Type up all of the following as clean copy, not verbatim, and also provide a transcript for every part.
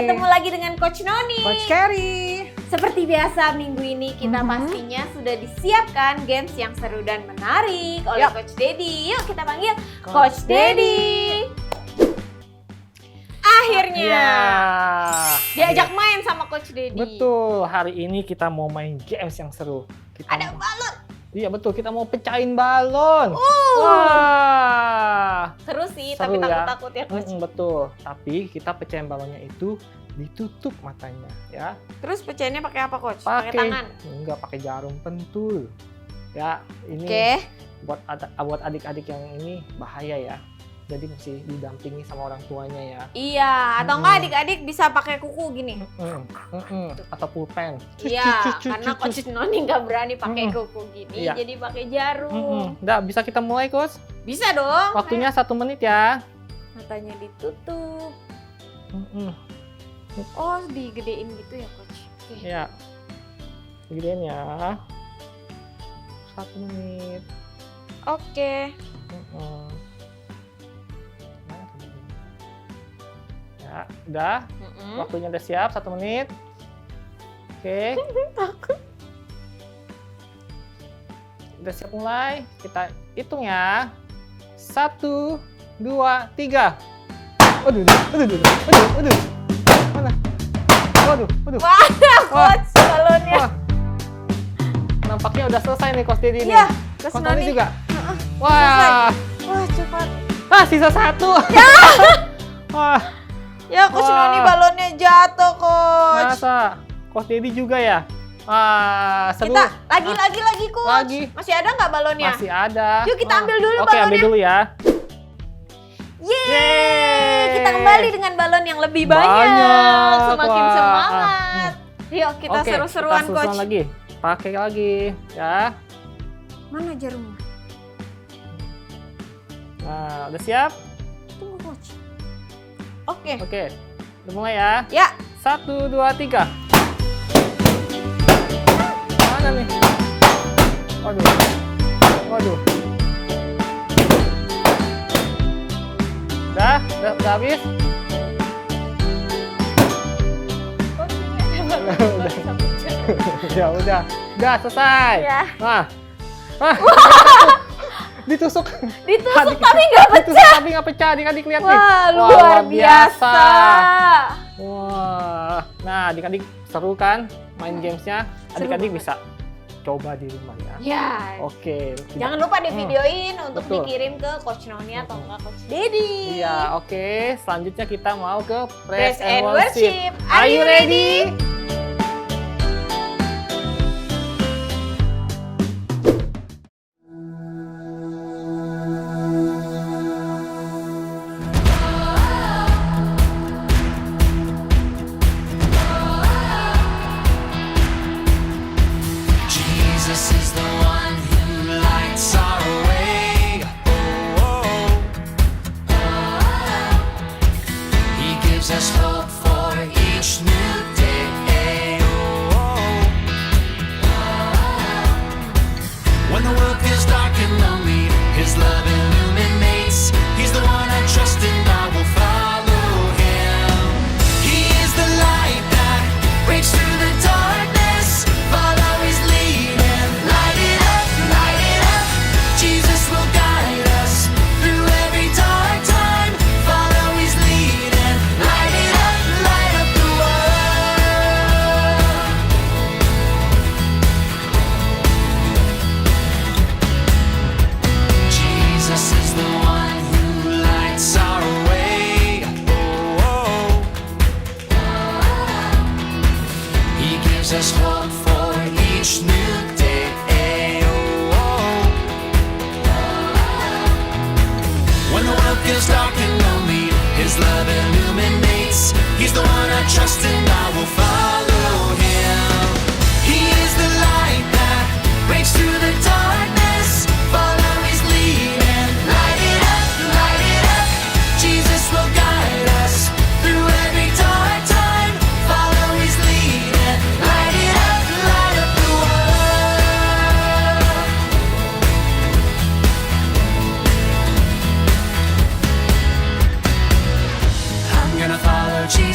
ketemu lagi dengan Coach Noni. Coach Carrie. Seperti biasa minggu ini kita pastinya sudah disiapkan games yang seru dan menarik oleh Coach Dedi. Yuk kita panggil Coach Dedi. Akhirnya diajak main sama Coach Dedi. Betul, hari ini kita mau main games yang seru. Ada balon. Iya betul, kita mau pecahin balon. Wah, seru sih, seru tapi takut-takut ya Coach. Betul, tapi kita pecahin balonnya itu ditutup matanya ya. Terus pecahinnya pakai apa Coach? Pakai tangan? Enggak, pakai jarum pentul. Ya, ini buat adik-adik yang ini bahaya ya. Jadi mesti didampingi sama orang tuanya ya. Iya, atau enggak adik-adik bisa pakai kuku gini. Atau pulpen. Iya, karena Coach Noni nggak berani pakai kuku gini, jadi pakai jarum. Udah, bisa kita mulai Coach? Bisa dong. Waktunya 1 menit ya. Matanya ditutup. Oh, digedein gitu ya Coach? Iya, digedein ya. 1 menit. Oke. Ya, udah. Waktunya udah siap, 1 menit. Oke. Takut. Udah siap mulai. Kita hitung ya. 1, 2, 3. Waduh. Mana? Waduh. Mana Coach balonnya? Wah. Nampaknya udah selesai nih Coach Dedi nih. Iya, Coach Noni juga. Wah, cepat. Sisa 1. Ya. Wah. Ya, Coach Noni balonnya jatuh, Coach. Masa? Coach Dedi juga ya? Seru. Kita lagi, Coach. Lagi. Masih ada nggak balonnya? Masih ada. Yuk kita ambil dulu balonnya. Oke, ambil dulu ya. Yeay! Kita kembali dengan balon yang lebih banyak. Semakin semangat. Yuk kita seru-seruan, kita Coach. Lagi. Pakai lagi, ya. Mana jarumnya? Nah, udah siap? Tunggu, Coach. Oke. Udah mulai ya? Ya. 1, 2, 3. Mana nih? Waduh. Udah habis? Udah selesai. Ya. Ditusuk tapi nggak pecah. Adik-adik lihat nih. Wah, luar biasa. Wah. Nah, adik-adik seru kan main gamesnya? Adik-adik bisa coba di rumah ya. Ya. Oke. Jangan lupa di videoin untuk dikirim ke Coach Noni atau enggak Coach Dedi. Iya, oke. Selanjutnya kita mau ke Praise and Worship. Are you ready?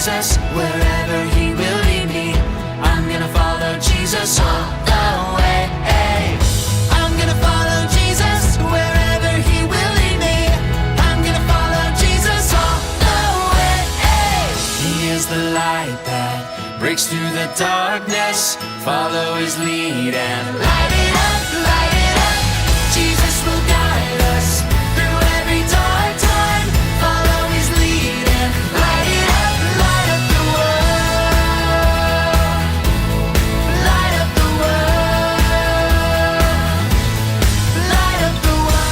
Jesus wherever He will lead me. I'm gonna follow Jesus all the way. I'm gonna follow Jesus wherever He will lead me. I'm gonna follow Jesus all the way. He is the light that breaks through the darkness. Follow His lead and light it up, light it up. Jesus will guide us through every dark time. Follow His lead and light it up, light up the world. Light up the world. Light up the world.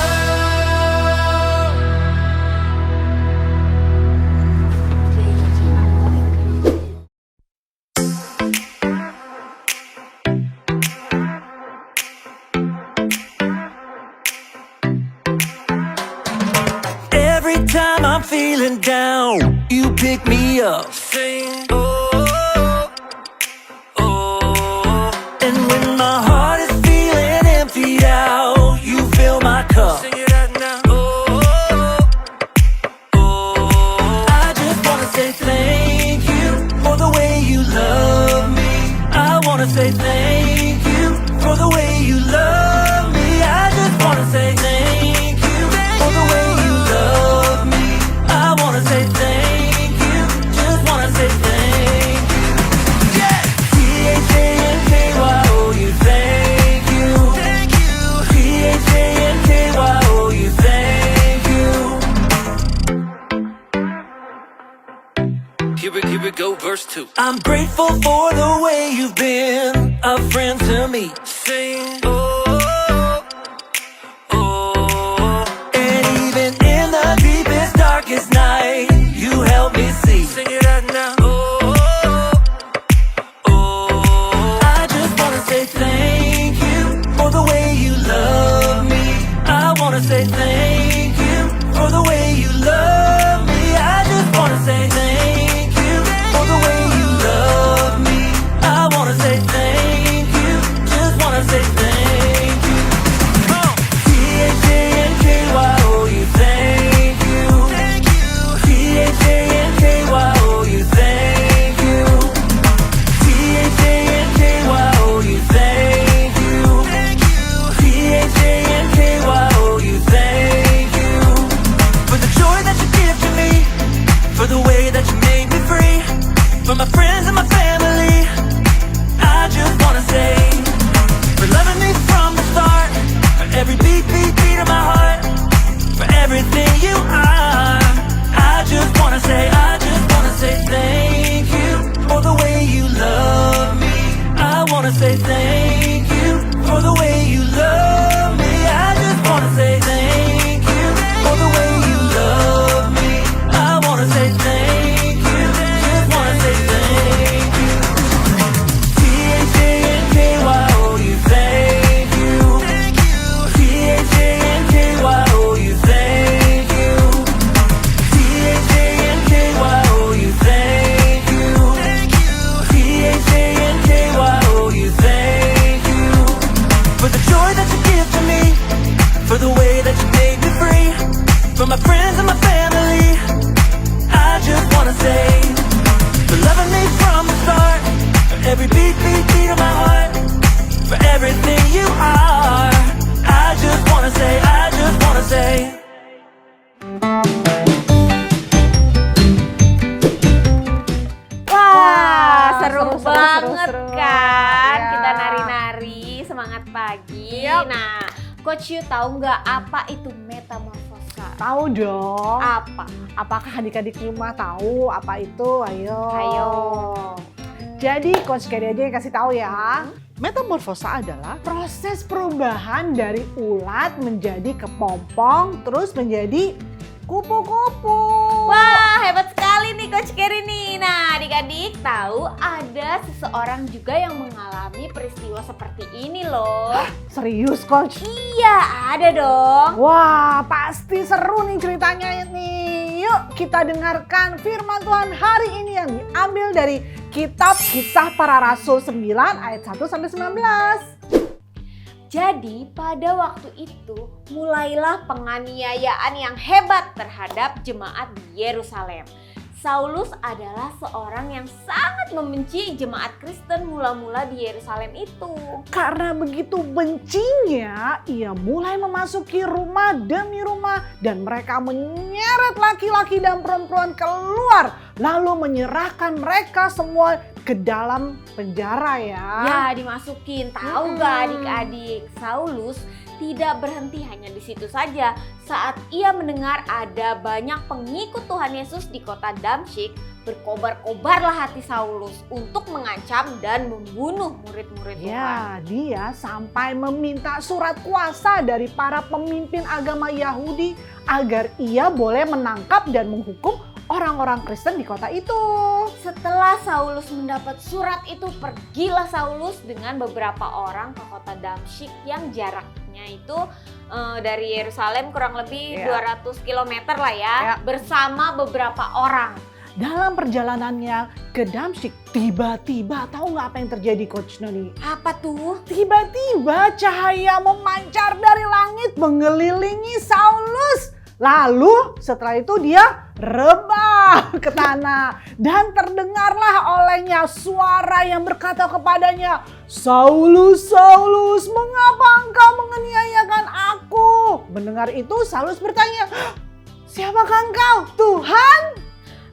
Every time I'm feeling down, you pick me up. Sing, oh, oh. And when my heart is feeling empty out, you fill my cup. Sing it out now. Oh, oh. I just wanna say thank you for the way you love me. I wanna say thank you for the way you love me. I just wanna say thank you for the way you love me. I wanna say thank you, just wanna say thank you. Yeah! T-H-A-N-K-Y-O-U, thank you. Thank you. T-H-A-N-K-Y-O-U, thank you. Here we go, verse 2. I'm grateful for the way you've been a friend to me. Sing, oh, oh. And even in the deepest, darkest night, you help me see. Sing it out now. Oh, oh. I just wanna say thank you for the way you love me. I wanna say thank you for the way you love me. I just wanna say thank you for the way you love me. I wanna say thank you, just wanna say thank you. T-H-A-N-K-Y-O-U, thank you. Thank you. T-H-A-N-K-Y-O-U, thank you. T-H-A-N-K-Y-O-U, thank you. Thank you. T-H-A-N-K-Y-O-U, thank you. For the joy that you give to me, for the way that you made me free, for my friends and my family, I just wanna say, for loving me from the start, for every beat, beat, beat of my heart, for everything you are. I just wanna say thank you for the way you love me. I wanna say thank you for the way you love me. I just wanna say thank you for the way you love me. I wanna say thank you, just wanna say thank you. T-H-A-N-K-Y-O-U, thank you. Thank you. T-H-A-N-K-Y-O-U, thank you. T-H-A-N-K-Y-O-U, thank you. Thank you. T-H-A-N-K-Y-O-U, thank you. For the joy that you give to me, for the way that you made me free, for my friends and my family, I just wanna say, for loving me from the start, for every beat, beat, beat of my heart, for everything you are. I just wanna say, I just wanna say. Wah, seru seru, banget seru. kan? Ya. Kita nari-nari, semangat pagi. Yap. Nah, Coach Yu tahu nggak apa itu metamorfosa? Tahu dong. Apa? Apakah adik-adik rumah tahu apa itu? Ayo. Ayo. Jadi Coach Kedi aja yang kasih tahu ya. Metamorfosa adalah proses perubahan dari ulat menjadi kepompong terus menjadi kupu-kupu. Wah, hebat sekali nih Coach Kerry nih. Nah, adik-adik tahu ada seseorang juga yang mengalami peristiwa seperti ini loh. Serius Coach? Iya, ada dong. Wah, pasti seru nih ceritanya nih. Yuk kita dengarkan firman Tuhan hari ini yang diambil dari Kitab Kisah Para Rasul 9 ayat 1 sampai 19. Jadi pada waktu itu mulailah penganiayaan yang hebat terhadap jemaat di Yerusalem. Saulus adalah seorang yang sangat membenci jemaat Kristen mula-mula di Yerusalem itu. Karena begitu bencinya, ia mulai memasuki rumah demi rumah dan mereka menyeret laki-laki dan perempuan keluar, lalu menyerahkan mereka semua ke dalam penjara ya. Ya, dimasukin. Tahu gak adik-adik, Saulus tidak berhenti hanya di situ saja. Saat ia mendengar ada banyak pengikut Tuhan Yesus di kota Damsyik, berkobar-kobarlah hati Saulus untuk mengancam dan membunuh murid-murid Tuhan. Ya, dia sampai meminta surat kuasa dari para pemimpin agama Yahudi agar ia boleh menangkap dan menghukum orang-orang Kristen di kota itu. Setelah Saulus mendapat surat itu, pergilah Saulus dengan beberapa orang ke kota Damsyik yang jaraknya itu dari Yerusalem kurang lebih 200 km lah ya, bersama beberapa orang. Dalam perjalanannya ke Damsyik, tiba-tiba tahu nggak apa yang terjadi Coach Noni? Apa tuh? Tiba-tiba cahaya memancar dari langit mengelilingi Saulus. Lalu setelah itu dia rebah ke tanah dan terdengarlah olehnya suara yang berkata kepadanya, "Saulus, Saulus, mengapa engkau menganiayakan aku?" Mendengar itu Saulus bertanya, "Siapakah engkau, Tuhan?"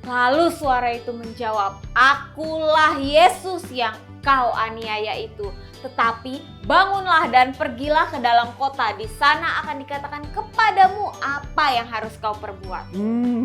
Lalu suara itu menjawab, "Akulah Yesus yang kau aniaya itu. Tetapi bangunlah dan pergilah ke dalam kota. Di sana akan dikatakan kepadamu apa yang harus kau perbuat."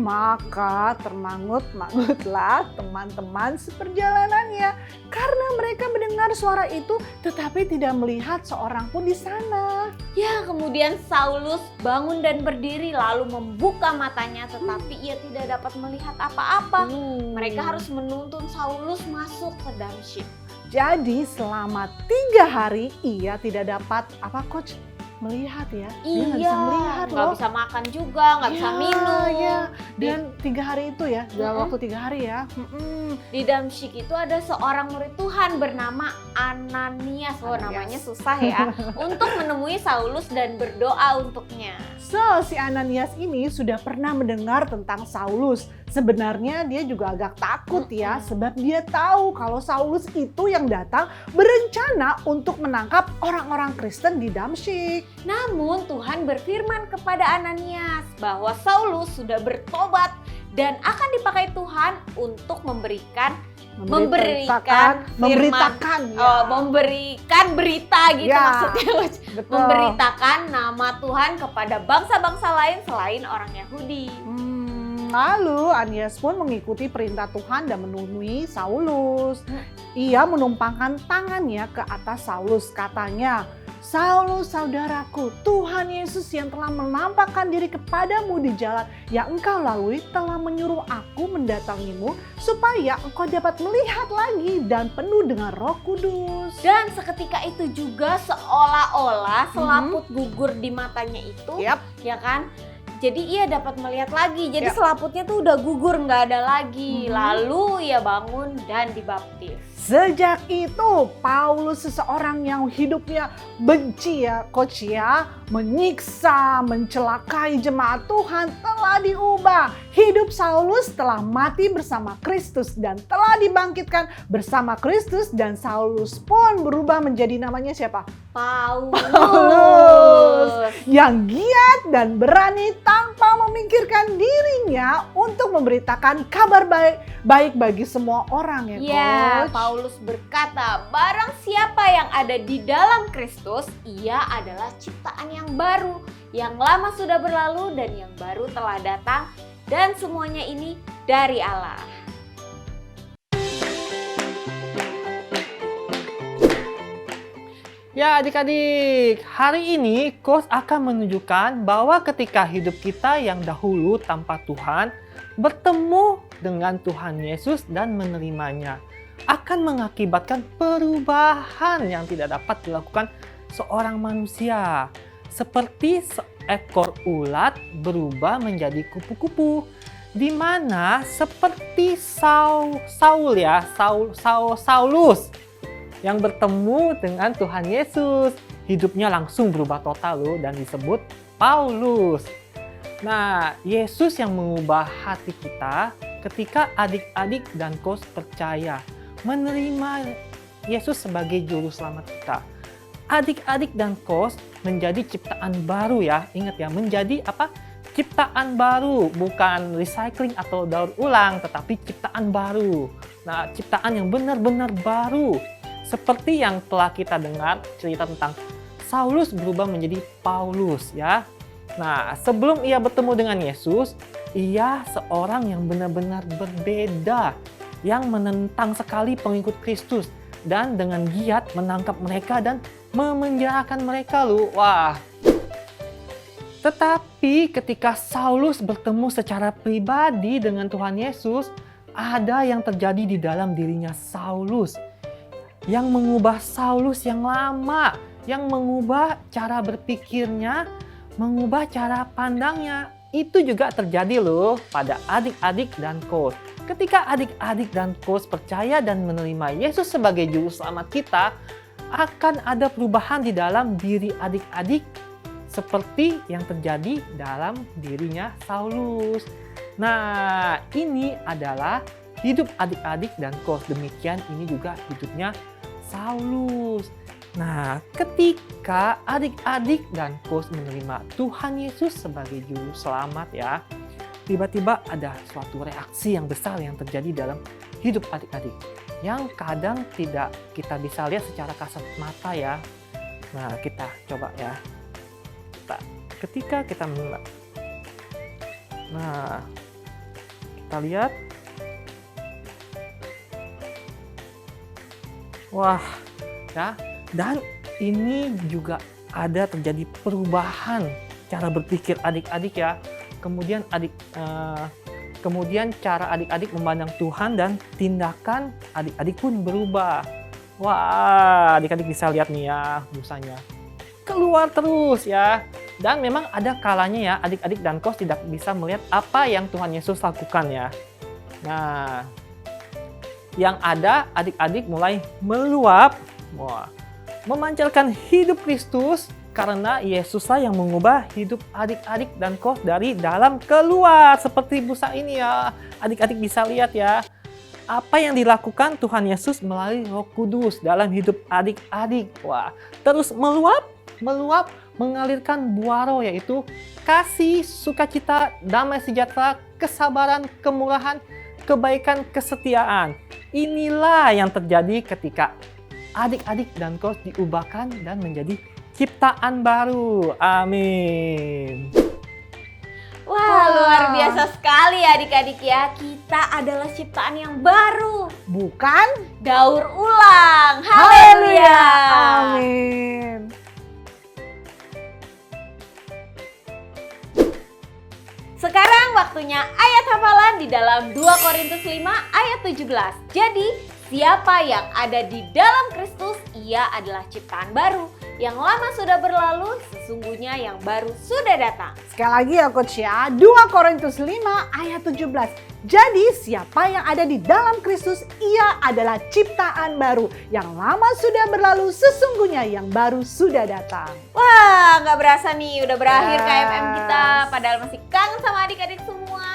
Maka termangut-mangutlah teman-teman seperjalanannya karena mereka mendengar suara itu tetapi tidak melihat seorang pun di sana. Ya, kemudian Saulus bangun dan berdiri lalu membuka matanya tetapi ia tidak dapat melihat apa-apa. Mereka harus menuntun Saulus masuk ke Damsyik. Jadi selama 3 hari ia tidak dapat Coach? Melihat ya. Dia nggak bisa melihat nggak loh. bisa makan juga, nggak bisa minum. Iya. Dan 3 hari itu ya, dalam waktu 3 hari ya. Di Damsyik itu ada seorang murid Tuhan bernama Ananias. Namanya susah ya. Untuk menemui Saulus dan berdoa untuknya. So, si Ananias ini sudah pernah mendengar tentang Saulus. Sebenarnya dia juga agak takut ya, sebab dia tahu kalau Saulus itu yang datang berencana untuk menangkap orang-orang Kristen di Damsyik. Namun Tuhan berfirman kepada Ananias bahwa Saulus sudah bertobat dan akan dipakai Tuhan untuk memberikan berita gitu Ya, maksudnya. betul. Memberitakan nama Tuhan kepada bangsa-bangsa lain selain orang Yahudi. Lalu Ananias pun mengikuti perintah Tuhan dan menemui Saulus. Ia menumpangkan tangannya ke atas Saulus, katanya, "Saulus saudaraku, Tuhan Yesus yang telah menampakkan diri kepadamu di jalan yang engkau lalui telah menyuruh aku mendatangimu supaya engkau dapat melihat lagi dan penuh dengan Roh Kudus." Dan seketika itu juga seolah-olah selaput gugur di matanya itu, ya kan? Jadi ia dapat melihat lagi. Jadi selaputnya tuh udah gugur, nggak ada lagi. Lalu ia bangun dan dibaptis. Sejak itu Paulus, seseorang yang hidupnya benci ya Coach ya, menyiksa, mencelakai jemaat Tuhan, telah diubah. Hidup Saulus telah mati bersama Kristus dan telah dibangkitkan bersama Kristus, dan Saulus pun berubah menjadi namanya siapa? Paulus. Yang giat dan berani tanpa memikirkan dirinya untuk memberitakan kabar baik bagi semua orang ya Coach. Paulus berkata, barang siapa yang ada di dalam Kristus, ia adalah ciptaan yang baru. Yang lama sudah berlalu dan yang baru telah datang, dan semuanya ini dari Allah. Ya adik-adik, hari ini Coach akan menunjukkan bahwa ketika hidup kita yang dahulu tanpa Tuhan bertemu dengan Tuhan Yesus dan menerimanya, akan mengakibatkan perubahan yang tidak dapat dilakukan seorang manusia. Seperti seekor ulat berubah menjadi kupu-kupu, di mana seperti Saulus yang bertemu dengan Tuhan Yesus, hidupnya langsung berubah total loh dan disebut Paulus. Nah, Yesus yang mengubah hati kita ketika adik-adik dan Kos percaya menerima Yesus sebagai juru selamat kita. Adik-adik dan Kos menjadi ciptaan baru ya. Ingat ya, menjadi apa? Ciptaan baru, bukan recycling atau daur ulang, tetapi ciptaan baru. Nah, ciptaan yang benar-benar baru. Seperti yang telah kita dengar cerita tentang Saulus berubah menjadi Paulus ya. Nah, sebelum ia bertemu dengan Yesus, ia seorang yang benar-benar berbeda, yang menentang sekali pengikut Kristus dan dengan giat menangkap mereka dan memenjarakan mereka loh. Wah. Tetapi ketika Saulus bertemu secara pribadi dengan Tuhan Yesus, ada yang terjadi di dalam dirinya Saulus yang mengubah Saulus yang lama, yang mengubah cara berpikirnya, mengubah cara pandangnya. Itu juga terjadi loh pada adik-adik dan Kos. Ketika adik-adik dan Kos percaya dan menerima Yesus sebagai juru selamat kita, akan ada perubahan di dalam diri adik-adik seperti yang terjadi dalam dirinya Saulus. Nah, ini adalah hidup adik-adik dan Kos. Demikian ini juga hidupnya Saulus. Nah, ketika adik-adik dan Kos menerima Tuhan Yesus sebagai juru selamat ya, tiba-tiba ada suatu reaksi yang besar yang terjadi dalam hidup adik-adik yang kadang tidak kita bisa lihat secara kasat mata ya. Nah, kita coba ya. Ketika kita menerima. Nah, kita lihat. Wah, ya. Dan ini juga ada terjadi perubahan cara berpikir adik-adik ya. Kemudian cara adik-adik memandang Tuhan dan tindakan adik-adik pun berubah. Wah, adik-adik bisa lihat nih ya, dosanya keluar terus ya. Dan memang ada kalanya ya, adik-adik dan Kos tidak bisa melihat apa yang Tuhan Yesus lakukan ya. Nah, yang ada adik-adik mulai meluap, memancarkan hidup Kristus, karena Yesuslah yang mengubah hidup adik-adik dan Kos dari dalam keluar. Seperti busa ini ya, adik-adik bisa lihat ya. Apa yang dilakukan Tuhan Yesus melalui Roh Kudus dalam hidup adik-adik. Wah, terus meluap, mengalirkan buah roh, yaitu kasih, sukacita, damai sejahtera, kesabaran, kemurahan, kebaikan, kesetiaan. Inilah yang terjadi ketika adik-adik dan Kos diubahkan dan menjadi ciptaan baru. Amin. Wah, luar biasa sekali adik-adik ya. Kita adalah ciptaan yang baru, Bukan? daur ulang. Haleluya. Haleluya. Amin. Sekarang waktunya ayat hafalan di dalam 2 Korintus 5 ayat 17. Jadi, siapa yang ada di dalam Kristus, ia adalah ciptaan baru. Yang lama sudah berlalu, sesungguhnya yang baru sudah datang. Sekali lagi ya Coach ya, 2 Korintus 5 ayat 17. Jadi siapa yang ada di dalam Kristus, ia adalah ciptaan baru. Yang lama sudah berlalu, sesungguhnya yang baru sudah datang. Wah, nggak berasa nih udah berakhir Yes. KMM kita. Padahal masih kangen sama adik-adik semua.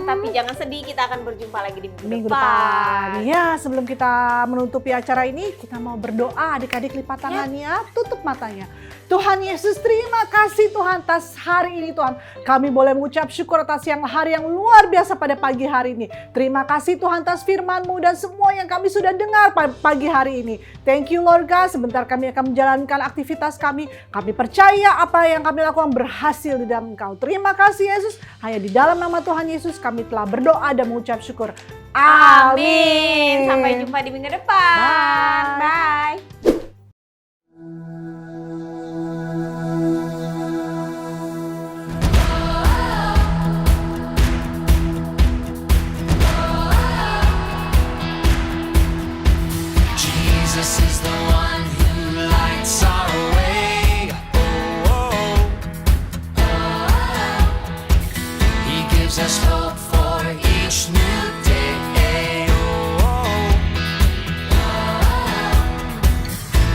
Tapi jangan sedih, kita akan berjumpa lagi di minggu depan. Ya, sebelum kita menutupi acara ini, kita mau berdoa. Adik-adik lipat tangannya, tutup matanya. Tuhan Yesus, terima kasih Tuhan atas hari ini Tuhan. Kami boleh mengucap syukur atas hari yang luar biasa pada pagi hari ini. Terima kasih Tuhan atas firman-Mu dan semua yang kami sudah dengar pada pagi hari ini. Thank you Lord God, sebentar kami akan menjalankan aktivitas kami. Kami percaya apa yang kami lakukan berhasil di dalam Engkau. Terima kasih Yesus, hanya di dalam nama Tuhan Yesus kami telah berdoa dan mengucap syukur. Amin. Sampai jumpa di minggu depan. Bye. Bye. Jesus is the one who lights our way. He gives us hope for each new day.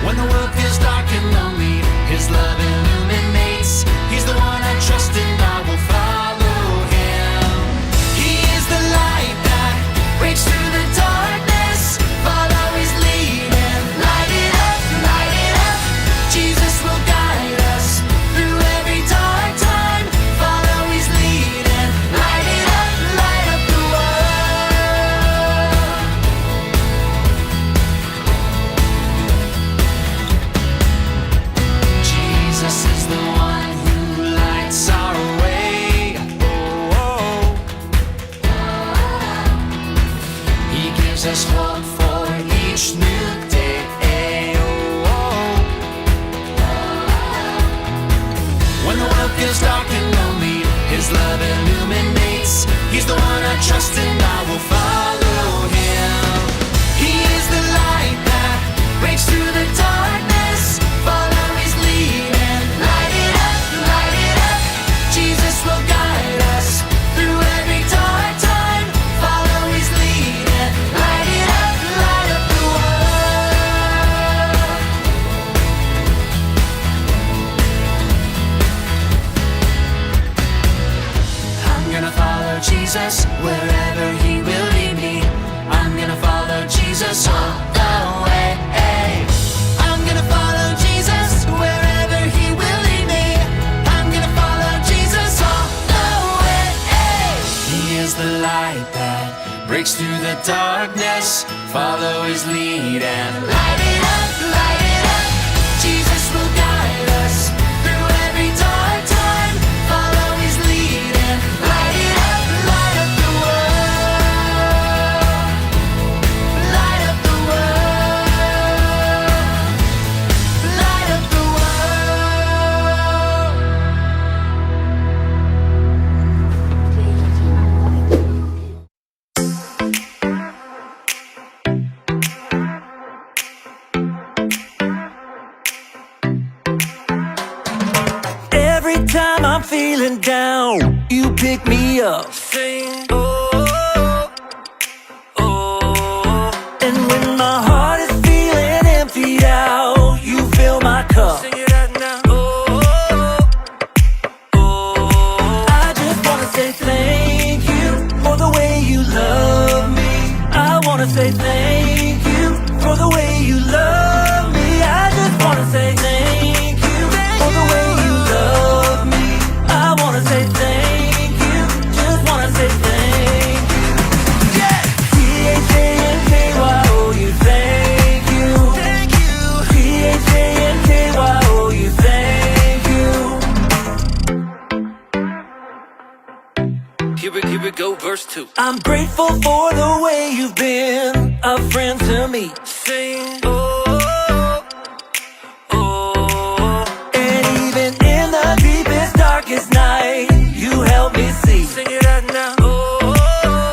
When the world feels dark and lonely, His love illuminates. He's the one I trust and I will follow Him. He is the light trust and I will follow him. He is the light that breaks through the darkness. Follow his lead and light it up, light it up. Jesus will guide us through every dark time. Follow his lead and light it up, light up the world. I'm gonna follow Jesus wherever he will lead me. I'm gonna follow Jesus all the way. I'm gonna follow Jesus wherever he will lead me. I'm gonna follow Jesus all the way. He is the light that breaks through the darkness. Follow his lead and light it up, light it up. Jesus will guide us through every dark time. Follow his lead and light it up, light up the world. Light up the world. Light up the world. Every time I'm feeling down, you pick me up. Sing, oh, oh. And when my heart is feeling empty out, you fill my cup. Sing it out now. Oh, oh. I just wanna say thank you for the way you love me. I wanna say thank you for the way you love me. I just wanna say thank you for the way you love me. I wanna say thank you, just wanna say thank you. Yeah! T-H-A-N-K-Y-O-U, thank you. Thank you. T-H-A-N-K-Y-O-U, thank you. Here we go, verse 2. I'm grateful for the way you've been a friend to me. Sing, oh, oh. And even in the deepest, darkest night, you help me see. Sing it out now. Oh,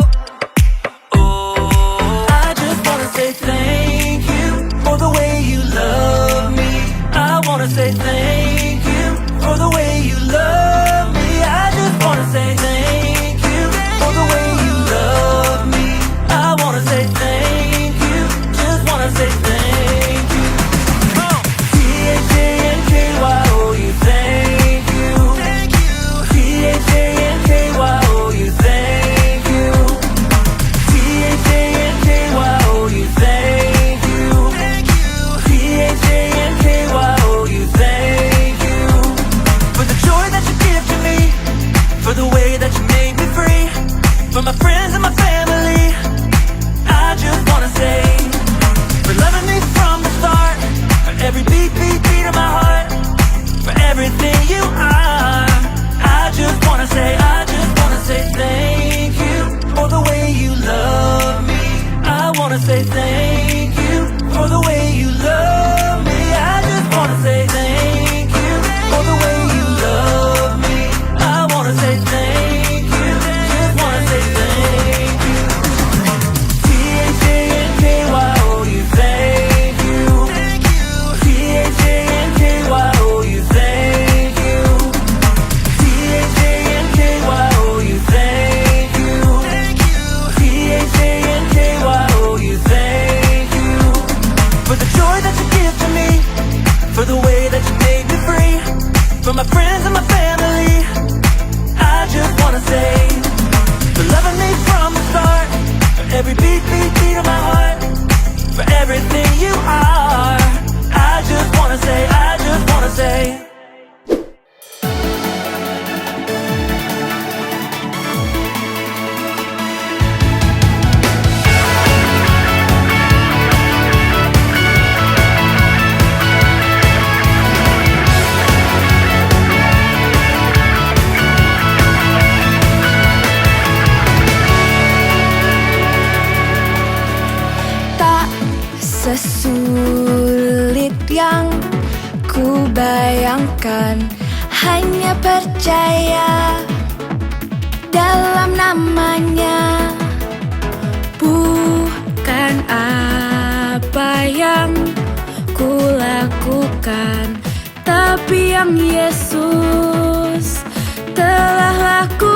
oh. I just wanna say thank you for the way you love me. I wanna say thank you for the way you love me. I just wanna say thank you for the way you love me. I wanna say thank you, just wanna say thank you. T-H-A-N-K-Y-O-U, thank you. Thank you. T-H-A-N-K-Y-O-U, thank you. T-H-A-N-K-Y-O-U, thank you. Thank you. T-H-A-N-K-Y-O-U, thank you. For the joy that you give to me, for the way that you made me free, for my friends and my family, I just wanna say, for loving me from the start, for every beat, beat, beat of my heart, for everything you are. I just wanna say thank you for the way you love me. I wanna say thank you for the way you love me. I just wanna say thank you for the way you love me. I wanna say thank you, just wanna say thank you. T-H-A-N-K-Y-O-U, thank you. Thank you. T-H-A-N-K-Y-O-U, thank you. T-H-A-N-K-Y-O-U, thank you. Thank you. T-H-A-N-K-Y-O-U, thank you. For the joy that you give to me, for the way that you made me free, for my friends and my family, I just wanna say, for loving me from the start, for every beat, beat, beat of my heart, for everything you are. I just wanna say, I just wanna say. Tak sesulit yang ku bayangkan, hanya percaya dalam namanya. bukan apa yang ku lakukan, tapi yang Yesus telah lakukan.